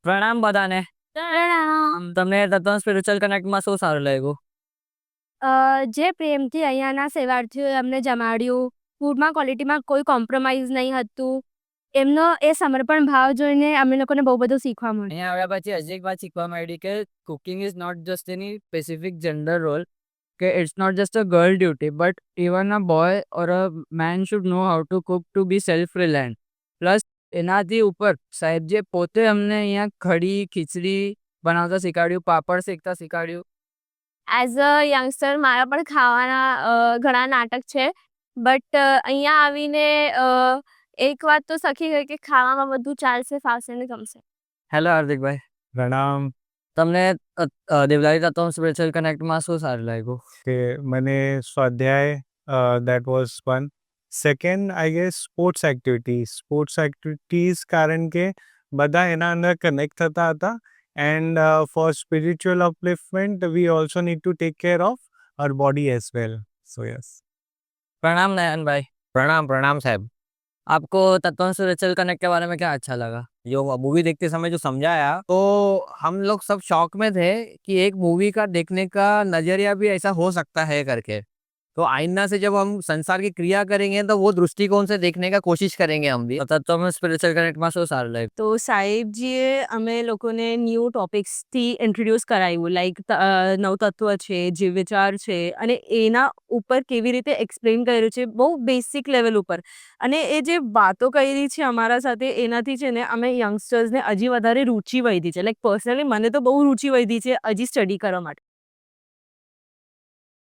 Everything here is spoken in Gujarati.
પ્રણામ બધાને. તમને તત્વ સ્પિરિચ્યુઅલ કનેક્ટમાં શું સારું લાગ્યું? જે પ્રેમથી અહીંયાના સેવાર્થીઓએ અમને જમાડ્યું, ફૂડમાં ક્વોલિટીમાં કોઈ કોમ્પ્રોમાઇઝ નહીં હતું. એમનો એ સમર્પણ ભાવ જોઈને અમને લોકોને બહુ બધું શીખવા મળ્યું. અહીંયા આવ્યા પછી હજી એક વાત શીખવા મળી કે cooking is not just any specific gender role, કે it's not just a girl duty, but even a boy or a man should know how to cook to be self reliant. Plus એનાથી ઉપર સાહેબજીએ પોતે અમને અહીંયા કઢી ખીચડી બનાવતા શીખવાડ્યું, પાપડ શેકતા શીખવાડ્યું. એઝ અ યંગસ્ટર મારા પણ ખાવાના ઘણા નાટક છે, બટ અહીંયા આવીને એક વાત તો સખી ગઈ કે ખાવામાં બધું ચાલશે, ફાવશે ને ગમશે. હેલો હાર્દિકભાઈ. પ્રણામ. તમને દેવલાલી તત્વ સ્પિરિચ્યુઅલ કનેક્ટમાં શું સારું લાગ્યું? કે મને સ્વાધ્યાય that was one. Second, I guess sports activities કારણ કે બધા એના અંદર કનેક્ટ થતા હતા. And for spiritual upliftment, we also need to take care of our body as well. So yes. प्रणाम नयन भाई. प्रणाम साहब। आपको तत्व स्पिरिच्युअल कनेक्ट के बारे में क्या अच्छा लगा? जो मूवी देखते समय जो समझाया तो हम लोग सब शौक में थे कि एक मूवी का देखने का नजरिया भी ऐसा हो सकता है करके। तो आईना से जब हम संसार की क्रिया करेंगे तो वो दृष्टिकोण से देखने का कोशिश करेंगे हम भी। તત્વ સ્પિરિચ્યુઅલ કનેક્ટમાં શું સારું લાગ્યું? તો સાહેબજીએ અમે લોકોને ન્યૂ ટોપિક્સથી ઇન્ટ્રોડ્યુસ કરાવ્યું, લાઈક નવતત્વ છે, જીવ વિચાર છે, અને એના ઉપર કેવી રીતે એક્સપ્લેન કર્યું છે બહુ બેસિક લેવલ ઉપર. અને એ જે વાતો કરી છે અમારા સાથે, એનાથી છે ને અમે યંગસ્ટર્સને હજી વધારે રુચિ વધી છે. લાઈક પર્સનલી મને તો બહુ રુચિ વધી છે હજી સ્ટડી કરવા માટે.